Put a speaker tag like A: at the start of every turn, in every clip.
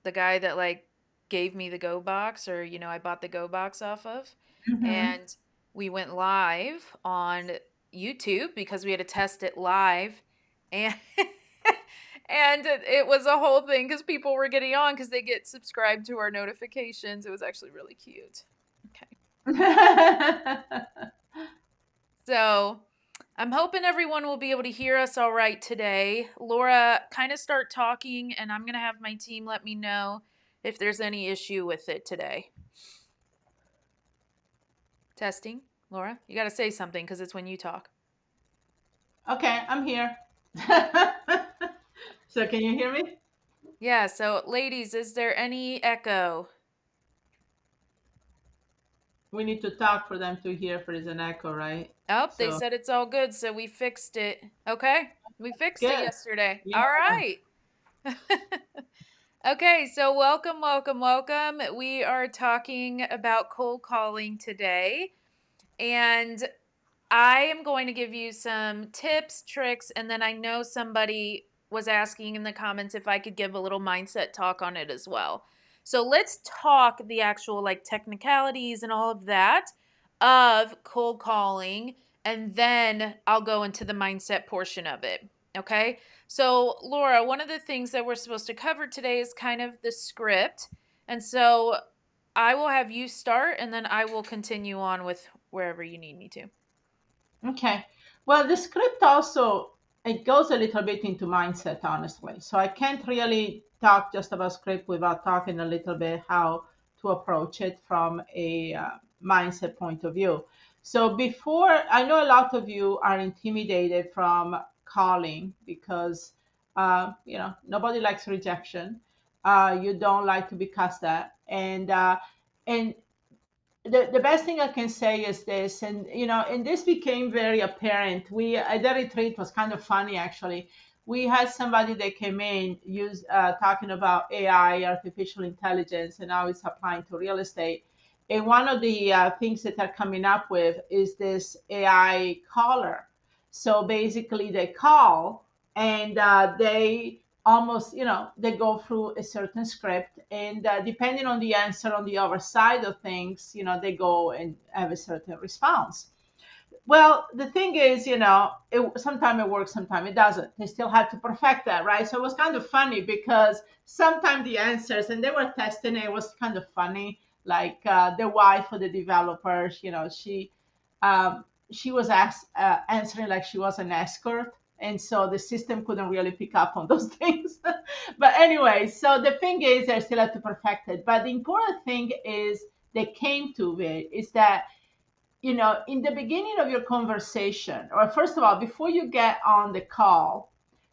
A: the guy that like gave me the Go box, or I bought the Go box off of.
B: Mm-hmm.
A: And we went live on YouTube because we had to test it live. And and it was a whole thing because people were getting on because they get subscribed to our notifications. It was actually really cute. Okay. So I'm hoping everyone will be able to hear us all right today. Laura, kind of start talking, and I'm going to have my team let me know if there's any issue with it today. Testing. Laura, you got to say something because it's when you talk.
B: Okay, I'm here. So can you hear me?
A: Yeah, so ladies, is there any echo?
B: We need to talk for them to hear if there is an echo, right?
A: Oh, they
B: So
A: said it's all good, so we fixed it. Okay, we fixed it
B: good.
A: yesterday.
B: Yeah.
A: All right. Okay, so welcome, welcome, welcome. We are talking about cold calling today. And I am going to give you some tips, tricks, and then I know somebody was asking in the comments if I could give a little mindset talk on it as well. So let's talk the actual like technicalities and all of that of cold calling, and then I'll go into the mindset portion of it. Okay. So, Laura, one of the things that we're supposed to cover today is kind of the script. And so I will have you start and then I will continue on with wherever you need me to.
B: Okay. Well, the script also it goes a little bit into mindset, honestly. So I can't really talk just about script without talking a little bit how to approach it from a mindset point of view. So before, I know a lot of you are intimidated from calling because nobody likes rejection. You don't like to be cussed at, and the best thing I can say is this, and this became very apparent. We at the retreat was kind of funny actually. We had somebody that came in use talking about AI, artificial intelligence, and how it's applying to real estate. And one of the things that they're coming up with is this AI caller. So basically, they call and they almost they go through a certain script, and depending on the answer on the other side of things, they go and have a certain response. Well, the thing is, sometimes it works, sometimes it doesn't. They still have to perfect that, right? So it was kind of funny because sometimes the answers, and they were testing it, it was kind of funny. Like the wife of the developers, she was answering like she was an escort, and so the system couldn't really pick up on those things. But anyway, so the thing is, they still have to perfect it. But the important thing is they came to it is that in the beginning of your conversation, or first of all, before you get on the call,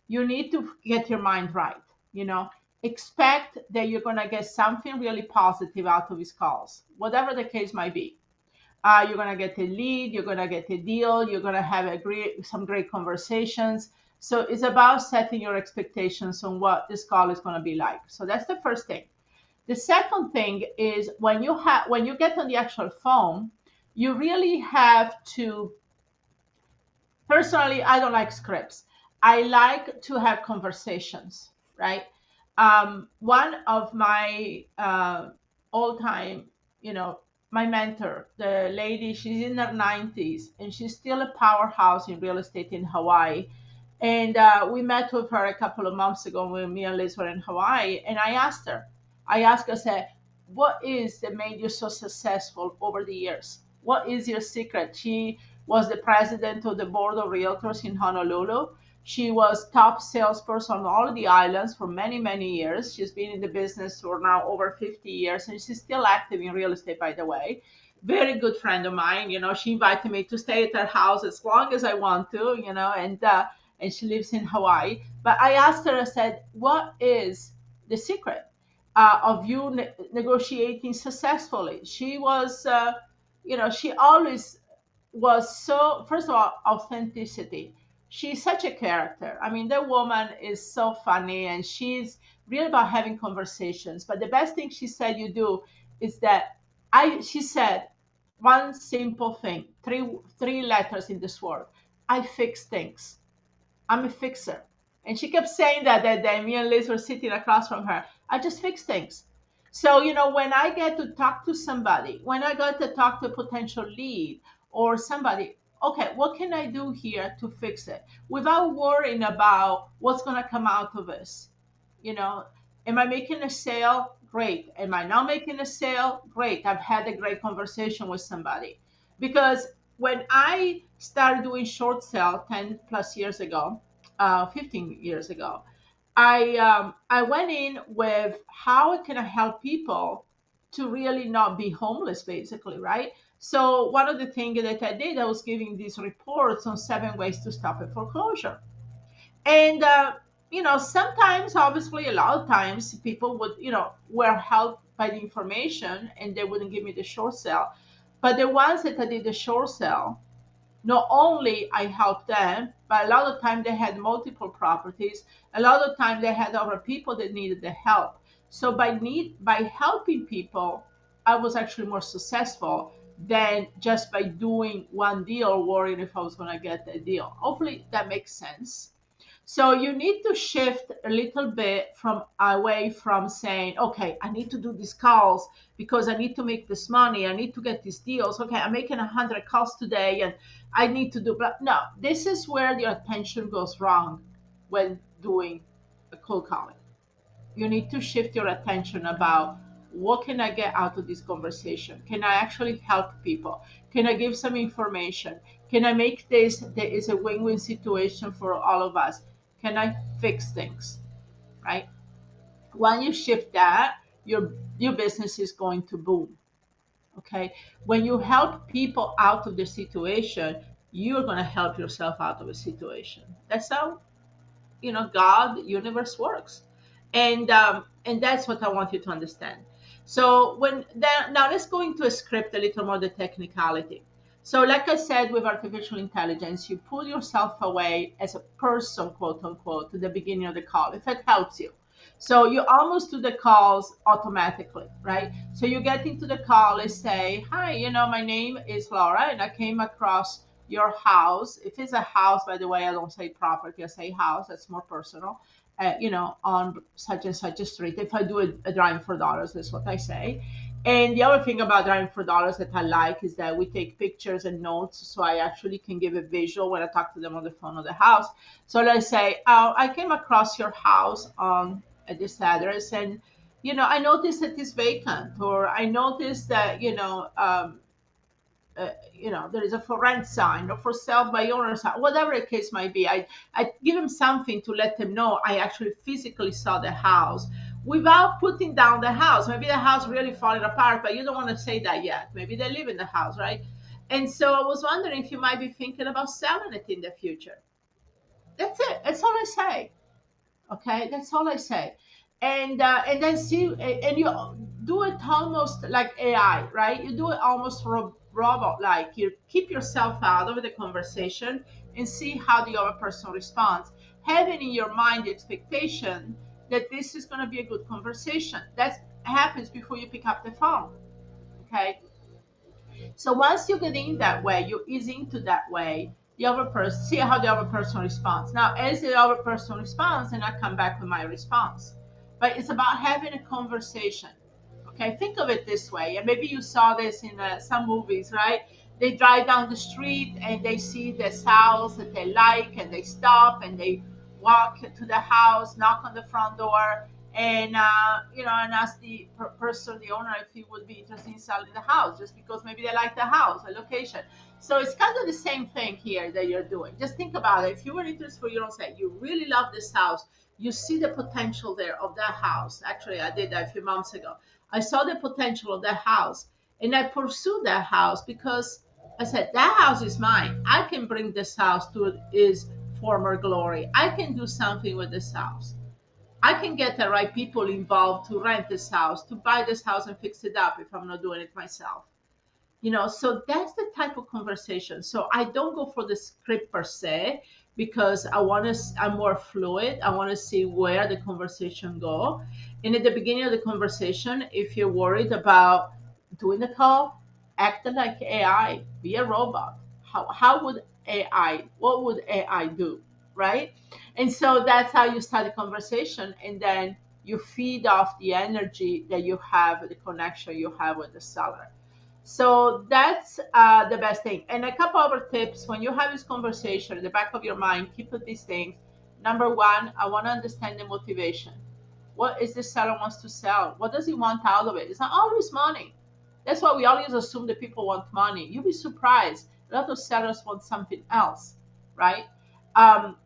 B: you need to get your mind right. You know, expect that you're going to get something really positive out of these calls, whatever the case might be. You're going to get a lead, you're going to get a deal, you're going to have some great conversations. So it's about setting your expectations on what this call is going to be like. So that's the first thing. The second thing is when you get on the actual phone, you really have to. Personally, I don't like scripts. I like to have conversations, right? One of my all time, you know, my mentor, the lady, she's in her 90s and she's still a powerhouse in real estate in Hawaii. And we met with her a couple of months ago when me and Liz were in Hawaii. And I said, what is that made you so successful over the years? What is your secret? She was the president of the board of realtors in Honolulu. She was top salesperson on all of the islands for many, many years. She's been in the business for now over 50 years, and she's still active in real estate, by the way. Very good friend of mine. She invited me to stay at her house as long as I want to, and she lives in Hawaii. But I asked her, I said, what is the secret of you negotiating successfully? She was, she always was so, first of all, authenticity. She's such a character. I mean, that woman is so funny and she's really about having conversations. But the best thing she said you do is that she said one simple thing, three letters in this word. I fix things. I'm a fixer. And she kept saying that day. Me and Liz were sitting across from her. I just fix things. So, when I get to talk to somebody, when I got to talk to a potential lead or somebody, okay, what can I do here to fix it without worrying about what's going to come out of this? You know, am I making a sale? Great. Am I not making a sale? Great. I've had a great conversation with somebody. Because when I started doing short sale 10 plus years ago, 15 years ago, I went in with how can I help people to really not be homeless, basically, right? So one of the things that I did, I was giving these reports on 7 ways to stop a foreclosure. And sometimes, obviously, a lot of times, people would, were helped by the information, and they wouldn't give me the short sale. But the ones that I did the short sale, not only I helped them, but a lot of time they had multiple properties. A lot of time they had other people that needed the help. So by helping people, I was actually more successful than just by doing one deal, worrying if I was going to get the deal. Hopefully that makes sense. So you need to shift a little bit from away from saying, okay, I need to do these calls because I need to make this money. I need to get these deals. Okay, I'm making 100 calls today and I need to do, but no, this is where your attention goes wrong when doing a cold calling. You need to shift your attention about what can I get out of this conversation? Can I actually help people? Can I give some information? Can I make this that is a win-win situation for all of us? Can I fix things? Right? When you shift that, your business is going to boom. Okay. When you help people out of the situation, you're going to help yourself out of a situation. That's how God, the universe works. And that's what I want you to understand. So when then now let's go into a script, a little more the technicality. So like I said, with artificial intelligence, you pull yourself away as a person, quote unquote, to the beginning of the call if it helps you. So you almost do the calls automatically, right? So you get into the call and say, hi, my name is Laura and I came across your house. If it's a house, by the way, I don't say property, I say house. That's more personal. On such and such a street. If I do a drawing for dollars, that's what I say. And the other thing about drawing for dollars that I like is that we take pictures and notes, so I actually can give a visual when I talk to them on the phone of the house. So let's say, I came across your house on at this address, and I noticed that it's vacant, or I noticed that there is a for rent sign or for sale by owner sign, whatever the case might be. I give them something to let them know I actually physically saw the house without putting down the house. Maybe the house really falling apart, but you don't want to say that yet. Maybe they live in the house, right? And so I was wondering if you might be thinking about selling it in the future. That's it. That's all I say. Okay, that's all I say. And then see, and you do it almost like AI, right? You do it almost robot like. You keep yourself out of the conversation and see how the other person responds, having in your mind the expectation that this is going to be a good conversation. That happens before you pick up the phone. Okay, so once you get in that way, you ease into that way, the other person, see how the other person responds. Now, as the other person responds, then I come back with my response. But it's about having a conversation. Okay, think of it this way, and maybe you saw this in some movies, right? They drive down the street and they see this house that they like, and they stop and they walk to the house, knock on the front door, and and ask the person, the owner, if he would be interested in selling the house, just because maybe they like the house, the location. So it's kind of the same thing here that you're doing. Just think about it. If you were interested for your own sake, you really love this house, you see the potential there of that house. Actually, I did that a few months ago. I saw the potential of that house, and I pursued that house because I said, that house is mine. I can bring this house to its former glory. I can do something with this house. I can get the right people involved to rent this house, to buy this house and fix it up if I'm not doing it myself. So that's the type of conversation. So I don't go for the script per se, because I'm more fluid. I want to see where the conversation go. And at the beginning of the conversation, if you're worried about doing the call, act like AI, be a robot. How would AI, what would AI do? Right? And so that's how you start the conversation. And then you feed off the energy that you have, the connection you have with the seller. So that's the best thing. And a couple other tips when you have this conversation in the back of your mind, keep with these things. Number one, I want to understand the motivation. What is the seller wants to sell? What does he want out of it? It's not always money. That's why we always assume that people want money. You'll be surprised. A lot of sellers want something else, right? Um,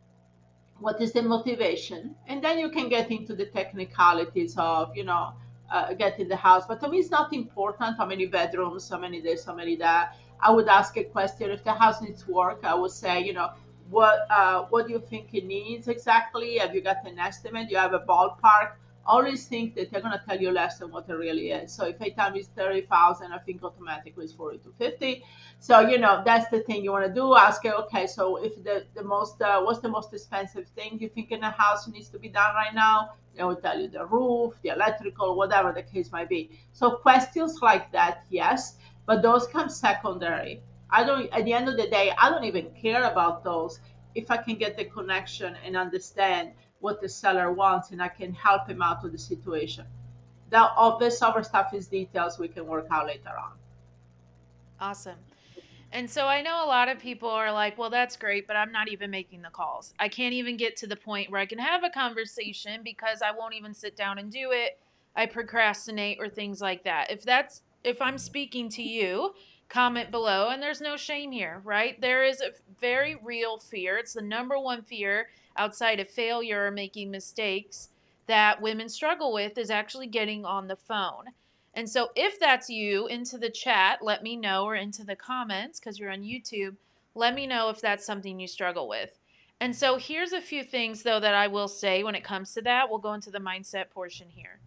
B: what is the motivation, and then you can get into the technicalities of getting the house. But to me it's not important how many bedrooms, how many this, how many that. I would ask a question. If the house needs work, I would say, what do you think it needs exactly? Have you got an estimate? Do you have a ballpark? Always think that they're going to tell you less than what it really is. So if they tell me it's 30,000, I think automatically it's 40 to 50. So that's the thing you want to do. Ask her, okay, so if the most what's the most expensive thing you think in a house needs to be done right now? They will tell you the roof, the electrical, whatever the case might be. So questions like that, yes, but those come secondary. I don't. At the end of the day, I don't even care about those if I can get the connection and understand what the seller wants, and I can help him out with the situation. That all this other stuff is details we can work out later on.
A: Awesome. And so I know a lot of people are like, well, that's great, but I'm not even making the calls. I can't even get to the point where I can have a conversation because I won't even sit down and do it. I procrastinate or things like that. If I'm speaking to you, comment below, and there's no shame here, right? There is a very real fear. It's the number one fear outside of failure or making mistakes that women struggle with is actually getting on the phone. And so if that's you, into the chat, let me know, or into the comments because you're on YouTube, let me know if that's something you struggle with. And so here's a few things though that I will say when it comes to that. We'll go into the mindset portion here.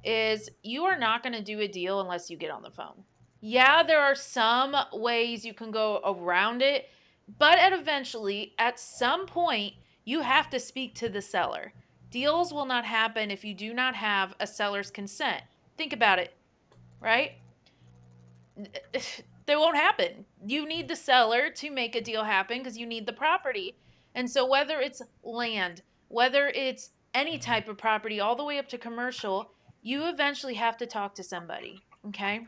A: Is you are not going to do a deal unless you get on the phone. Yeah, there are some ways you can go around it, but eventually, at some point, you have to speak to the seller. Deals will not happen if you do not have a seller's consent. Think about it, right? They won't happen. You need the seller to make a deal happen because you need the property. And so, whether it's land, whether it's any type of property, all the way up to commercial, you eventually have to talk to somebody. Okay.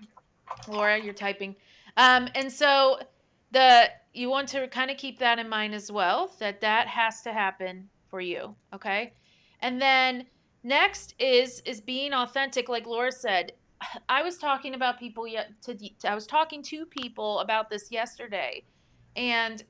A: Laura, you're typing. And so the you want to kind of keep that in mind as well, that that has to happen for you, okay? And then next is being authentic, like Laura said. I was talking about people yet to I was talking to people about this yesterday, and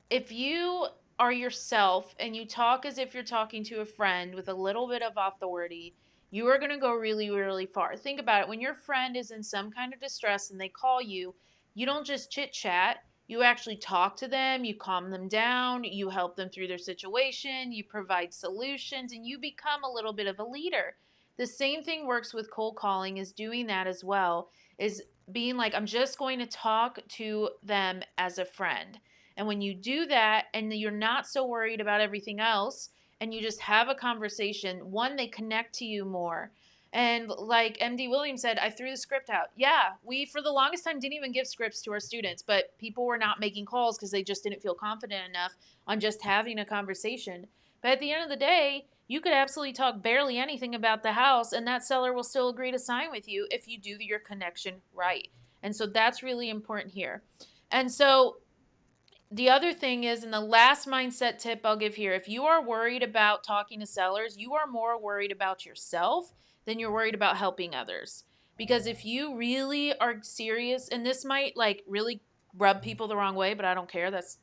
A: if you are yourself and you talk as if you're talking to a friend with a little bit of authority, you are going to go really, really far. Think about it. When your friend is in some kind of distress and they call you, you don't just chit chat. You actually talk to them, you calm them down, you help them through their situation, you provide solutions, and you become a little bit of a leader. The same thing works with cold calling, is doing that as well, is being like, I'm just going to talk to them as a friend. And when you do that and you're not so worried about everything else and you just have a conversation, one, they connect to you more. And like MD Williams said, I threw the script out. Yeah, we for the longest time didn't even give scripts to our students, but people were not making calls because they just didn't feel confident enough on just having a conversation. But at the end of the day, you could absolutely talk barely anything about the house, and that seller will still agree to sign with you if you do your connection right. And so that's really important here. And so the other thing is, and the last mindset tip I'll give here, if you are worried about talking to sellers, you are more worried about yourself than you're worried about helping others. Because if you really are serious, and this might like really rub people the wrong way, but I don't care. That's,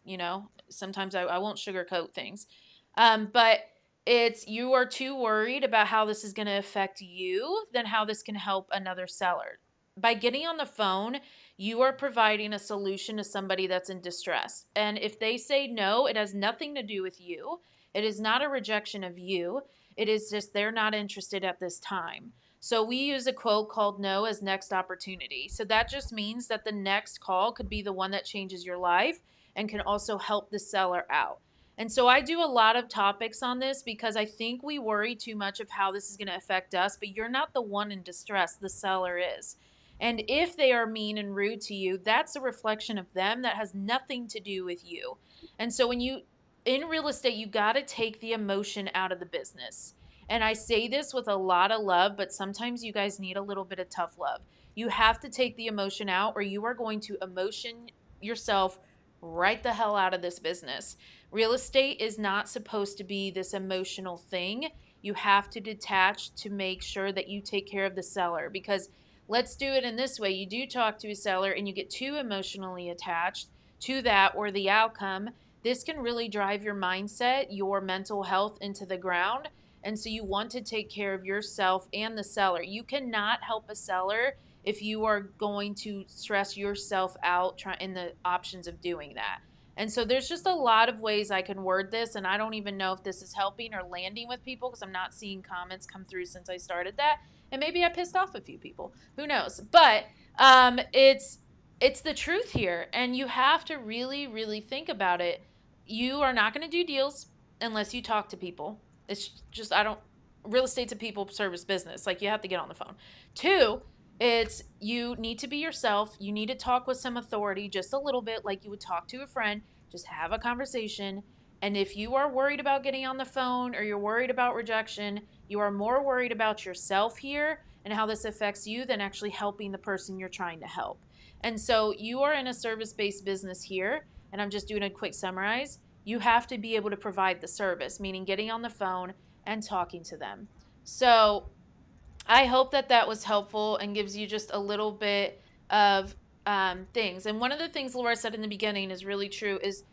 A: sometimes I won't sugarcoat things. But it's you are too worried about how this is going to affect you than how this can help another seller. By getting on the phone, you are providing a solution to somebody that's in distress. And if they say no, it has nothing to do with you. It is not a rejection of you. It is just they're not interested at this time. So we use a quote called no as next opportunity. So that just means that the next call could be the one that changes your life and can also help the seller out. And so I do a lot of topics on this because I think we worry too much of how this is going to affect us, but you're not the one in distress, the seller is. And if they are mean and rude to you, that's a reflection of them that has nothing to do with you. And so in real estate, you got to take the emotion out of the business. And I say this with a lot of love, but sometimes you guys need a little bit of tough love. You have to take the emotion out, or you are going to emotion yourself right the hell out of this business. Real estate is not supposed to be this emotional thing. You have to detach to make sure that you take care of the seller, because let's do it in this way. You do talk to a seller and you get too emotionally attached to that or the outcome. This can really drive your mindset, your mental health into the ground. And so you want to take care of yourself and the seller. You cannot help a seller if you are going to stress yourself out in the options of doing that. And so there's just a lot of ways I can word this, and I don't even know if this is helping or landing with people because I'm not seeing comments come through since I started that. And maybe I pissed off a few people. Who knows? But it's the truth here, and you have to really, really think about it. You are not going to do deals unless you talk to people. It's just I don't. Real estate's a people service business. Like, you have to get on the phone. Two, it's you need to be yourself. You need to talk with some authority, just a little bit, like you would talk to a friend. Just have a conversation. And if you are worried about getting on the phone or you're worried about rejection, you are more worried about yourself here and how this affects you than actually helping the person you're trying to help. And so you are in a service based business here. And I'm just doing a quick summarize. You have to be able to provide the service, meaning getting on the phone and talking to them. So I hope that that was helpful and gives you just a little bit of things. And one of the things Laura said in the beginning is really true is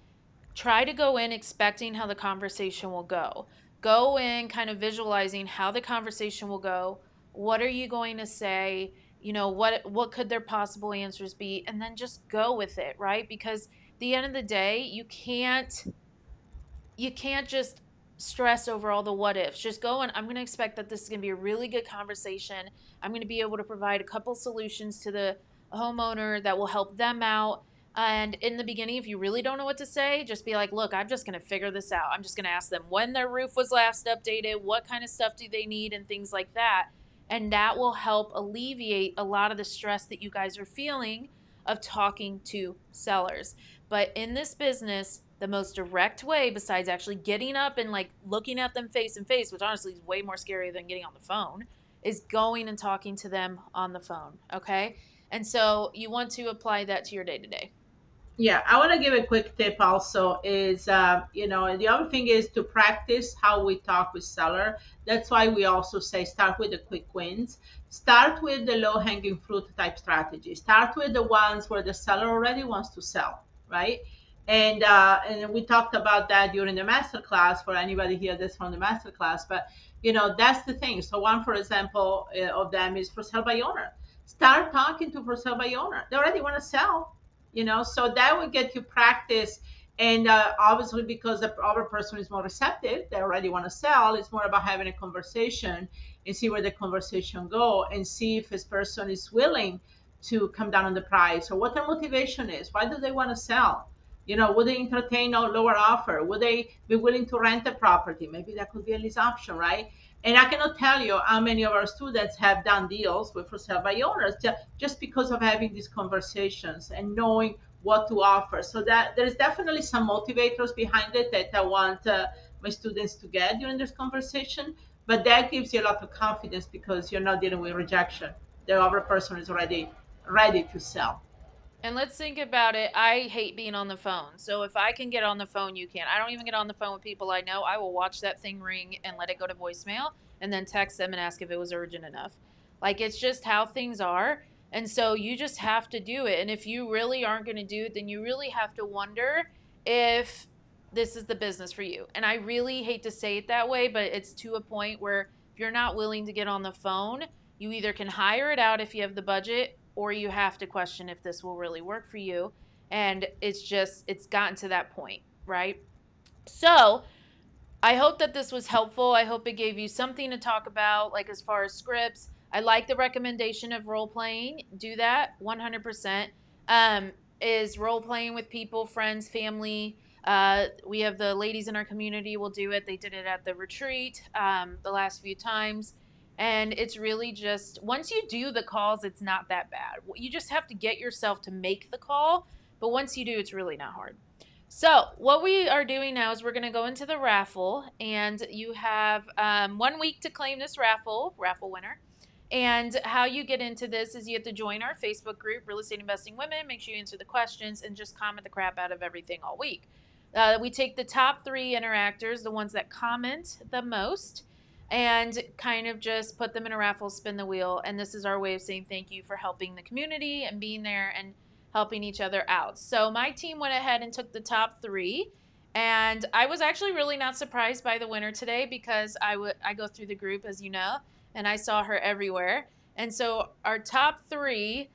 A: try to go in expecting how the conversation will go. Go in kind of visualizing how the conversation will go. What are you going to say? You know, what could their possible answers be? And then just go with it, right? Because at the end of the day, you can't just stress over all the what ifs. Just go and I'm going to expect that this is going to be a really good conversation. I'm going to be able to provide a couple solutions to the homeowner that will help them out. And in the beginning, if you really don't know what to say, just be like, look, I'm just going to figure this out. I'm just going to ask them when their roof was last updated, what kind of stuff do they need, and things like that. And that will help alleviate a lot of the stress that you guys are feeling of talking to sellers. But in this business, the most direct way, besides actually getting up and like looking at them face and face, which honestly is way more scary than getting on the phone, is going and talking to them on the phone. Okay. And so you want to apply that to your day to day.
B: Yeah, I want to give a quick tip also is, the other thing is to practice how we talk with seller. That's why we also say start with the quick wins. Start with the low hanging fruit type strategy. Start with the ones where the seller already wants to sell, right? And we talked about that during the master class for anybody here that's from the master class. But that's the thing. So one, for example, of them is for sale by owner. Start talking to for sale by owner. They already want to sell, so that would get you practice. And obviously, because the other person is more receptive, they already want to sell. It's more about having a conversation and see where the conversation go, and see if this person is willing to come down on the price, or what their motivation is. Why do they want to sell? Would they entertain a lower offer? Would they be willing to rent the property? Maybe that could be a lease option, right? And I cannot tell you how many of our students have done deals with for sale by owners just because of having these conversations and knowing what to offer. So that there's definitely some motivators behind it that I want my students to get during this conversation. But that gives you a lot of confidence because you're not dealing with rejection. The other person is already ready to sell.
A: And let's think about it. I hate being on the phone. So if I can get on the phone, you can. I don't even get on the phone with people I know. I will watch that thing ring and let it go to voicemail and then text them and ask if it was urgent enough. Like, it's just how things are. And so you just have to do it. And if you really aren't going to do it, then you really have to wonder if this is the business for you. And I really hate to say it that way, but it's to a point where if you're not willing to get on the phone, you either can hire it out if you have the budget, or you have to question if this will really work for you. And it's gotten to that point, right? So I hope that this was helpful. I hope it gave you something to talk about, like as far as scripts. I like the recommendation of role playing. Do that 100%. Is role playing with people, friends, family. We have the ladies in our community will do it. They did it at the retreat the last few times. And it's really just once you do the calls, it's not that bad. You just have to get yourself to make the call. But once you do, it's really not hard. So, what we are doing now is we're going to go into the raffle, and you have 1 week to claim this raffle winner. And how you get into this is you have to join our Facebook group, Real Estate Investing Women. Make sure you answer the questions and just comment the crap out of everything all week. We take the top 3 interactors, the ones that comment the most, and kind of just put them in a raffle, spin the wheel. And this is our way of saying thank you for helping the community and being there and helping each other out. So my team went ahead and took the top 3. And I was actually really not surprised by the winner today because I go through the group, as you know, and I saw her everywhere. And so our top 3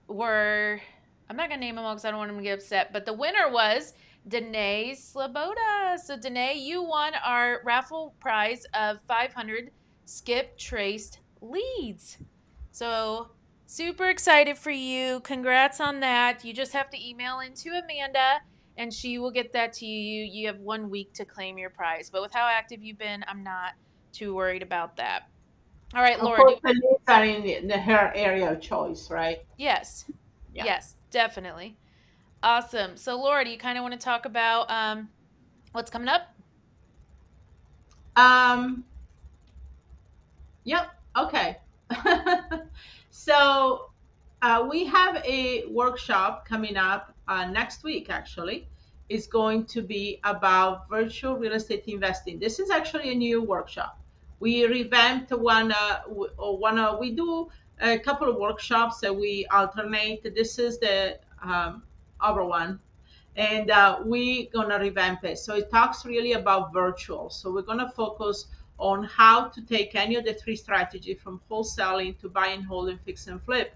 A: were, I'm not gonna name them all because I don't want them to get upset, but the winner was Danae Sloboda. So Danae, you won our raffle prize of 500 skip traced leads. So super excited for you. Congrats on that. You just have to email into Amanda and she will get that to you. You have 1 week to claim your prize. But with how active you've been, I'm not too worried about that. All right,
B: Of
A: Laura.
B: course, the leads are in her area of choice, right?
A: Yes.
B: Yeah.
A: Yes, definitely. Awesome. So, Laura, do you kind of want to talk about what's coming up?
B: Um, Yep. Okay. So we have a workshop coming up next week, actually. It's going to be about virtual real estate investing. This is actually a new workshop. We revamped one, we do a couple of workshops that we alternate. This is the other one, and we're gonna revamp it. So it talks really about virtual. So we're gonna focus on how to take any of the 3 strategies from wholesaling to buy and hold and fix and flip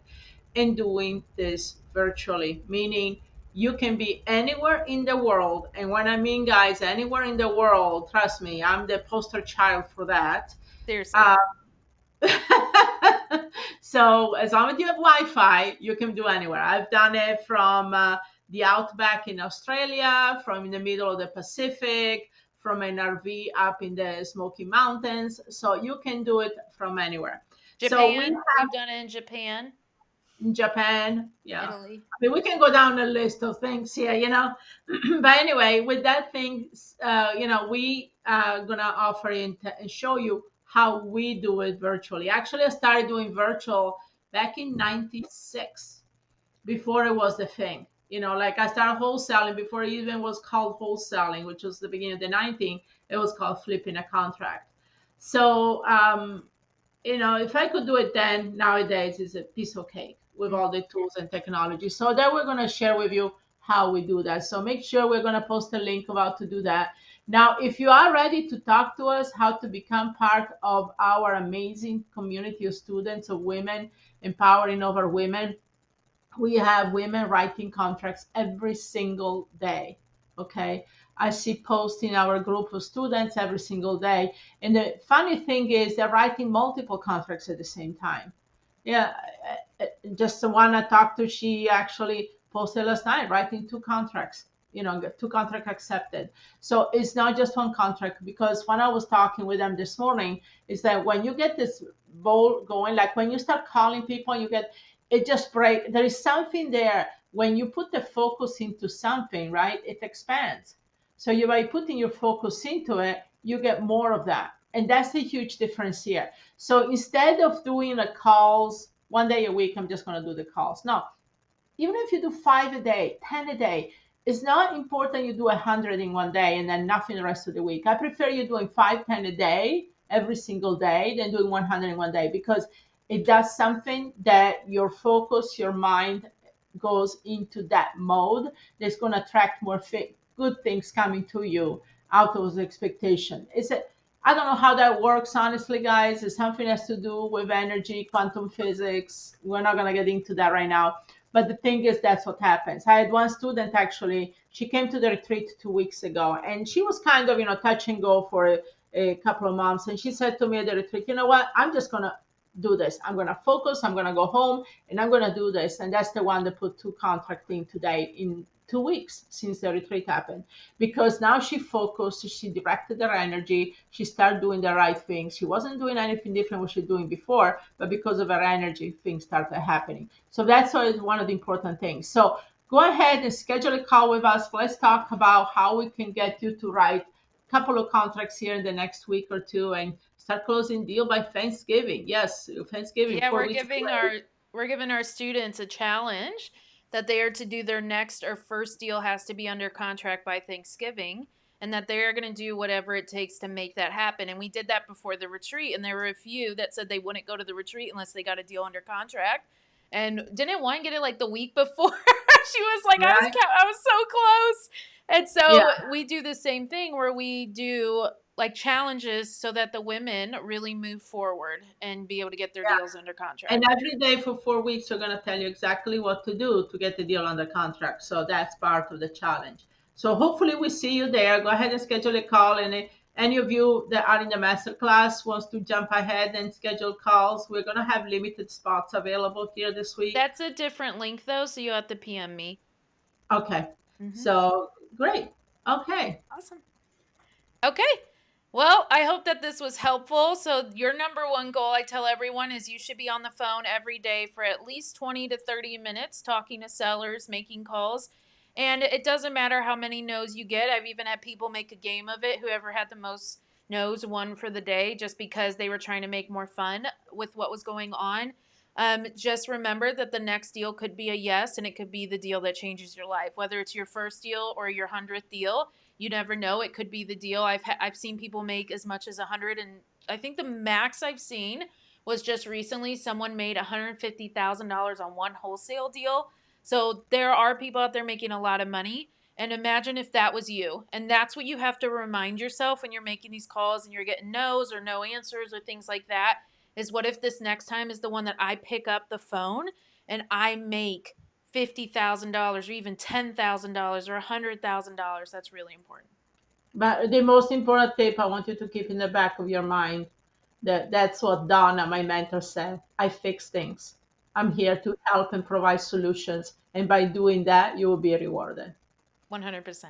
B: and doing this virtually, meaning you can be anywhere in the world. And when I mean, guys, anywhere in the world, trust me, I'm the poster child for that.
A: Seriously.
B: Uh, so as long as you have Wi-Fi, you can do anywhere. I've done it from the outback in Australia, from in the middle of the Pacific, from an RV up in the Smoky Mountains. So you can do it from anywhere. So we
A: Japan. We've done it in Japan,
B: in Japan. Yeah.
A: Italy.
B: I mean, we can go down a list of things here, but anyway, with that thing, we are going to offer and show you how we do it virtually. Actually, I started doing virtual back in 96 before it was the thing. Like I started wholesaling before it even was called wholesaling, which was the beginning of the 19. It was called flipping a contract. So, if I could do it then, nowadays it's a piece of cake with
A: Mm.
B: all the tools and technology. So then we're going to share with you how we do that. So make sure we're going to post a link about to do that. Now, if you are ready to talk to us, how to become part of our amazing community of students of women, empowering other women, we have women writing contracts every single day. Okay. I see posts in our group of students every single day. And the funny thing is, they're writing multiple contracts at the same time. Yeah. Just the one I talked to, she actually posted last night writing 2 contracts, get 2 contracts accepted. So it's not just one contract, because when I was talking with them this morning, is that when you get this ball going, like when you start calling people, you get it just break. There is something there. When you put the focus into something, right, it expands. So you by putting your focus into it, you get more of that. And that's a huge difference here. So instead of doing the calls 1 day a week, I'm just going to do the calls. No, even if you do 5 a day, 10 a day, it's not important you do 100 in 1 day and then nothing the rest of the week. I prefer you doing 5, 10 a day every single day than doing 100 in 1 day, because it does something that your focus, your mind goes into that mode that's going to attract more good things coming to you out of those expectation. I don't know how that works, honestly, guys. It's something has to do with energy, quantum physics. We're not going to get into that right now. But the thing is, that's what happens. I had one student, actually, she came to the retreat 2 weeks ago, and she was kind of, touch and go for a couple of months. And she said to me at the retreat, you know what? I'm just going to do this. I'm going to focus. I'm going to go home and I'm going to do this. And that's the one that put 2 contracts in today in 2 weeks since the retreat happened, because now she focused, she directed her energy, she started doing the right things. She wasn't doing anything different what she was doing before, but because of her energy, things started happening. So that's one of the important things. So go ahead and schedule a call with us. Let's talk about how we can get you to write a couple of contracts here in the next week or two and start closing deal by Thanksgiving. Yes, Thanksgiving,
A: Yeah,
B: 4 weeks away.
A: we're giving our students a challenge that they are to do their next or first deal has to be under contract by Thanksgiving, and that they are going to do whatever it takes to make that happen. And we did that before the retreat, and there were a few that said they wouldn't go to the retreat unless they got a deal under contract. And didn't one get it like the week before? She was like,
B: Right?
A: I was so close. And
B: Yeah,
A: so we do the same thing where we do like challenges so that the women really move forward and be able to get their
B: yeah.
A: deals under
B: And
A: contract.
B: every day for 4 weeks, we're going to tell you exactly what to do to get the deal under contract. So that's part of the challenge. So hopefully we see you there. Go ahead and schedule a call. And any of you that are in the master class wants to jump ahead and schedule calls, we're going to have limited spots available here this week.
A: That's a different link though, so you have to PM me.
B: Okay.
A: Mm-hmm.
B: So great. Okay.
A: Awesome. Okay. Well, I hope that this was helpful. So, your number one goal, I tell everyone, is you should be on the phone every day for at least 20 to 30 minutes talking to sellers, making calls. And it doesn't matter how many no's you get. I've even had people make a game of it. Whoever had the most no's won for the day just because they were trying to make more fun with what was going on. Just remember that the next deal could be a yes, and it could be the deal that changes your life, whether it's your first deal or your 100th deal. You never know, it could be the deal. I've seen people make as much as 100, and I think the max I've seen was just recently someone made $150,000 on one wholesale deal. So there are people out there making a lot of money, and imagine if that was you. And that's what you have to remind yourself when you're making these calls and you're getting no's or no answers or things like that, is what if this next time is the one that I pick up the phone and I make $50,000 or even $10,000 or $100,000? That's really important.
B: But the most important tip I want you to keep in the back of your mind that's what Donna, my mentor, said. I fix things. I'm here to help and provide solutions. And by doing that, you will be rewarded.
A: 100%.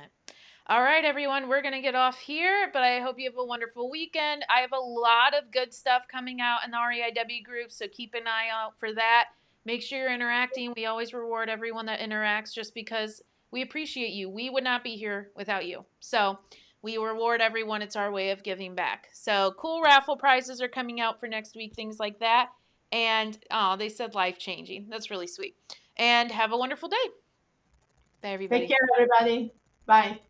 A: All right, everyone, we're going to get off here, but I hope you have a wonderful weekend. I have a lot of good stuff coming out in the REIW group, so keep an eye out for that. Make sure you're interacting. We always reward everyone that interacts just because we appreciate you. We would not be here without you. So we reward everyone. It's our way of giving back. So cool raffle prizes are coming out for next week, things like that. And oh, they said life changing. That's really sweet. And have a wonderful day. Bye,
B: Take
A: everybody.
B: care, everybody. Bye.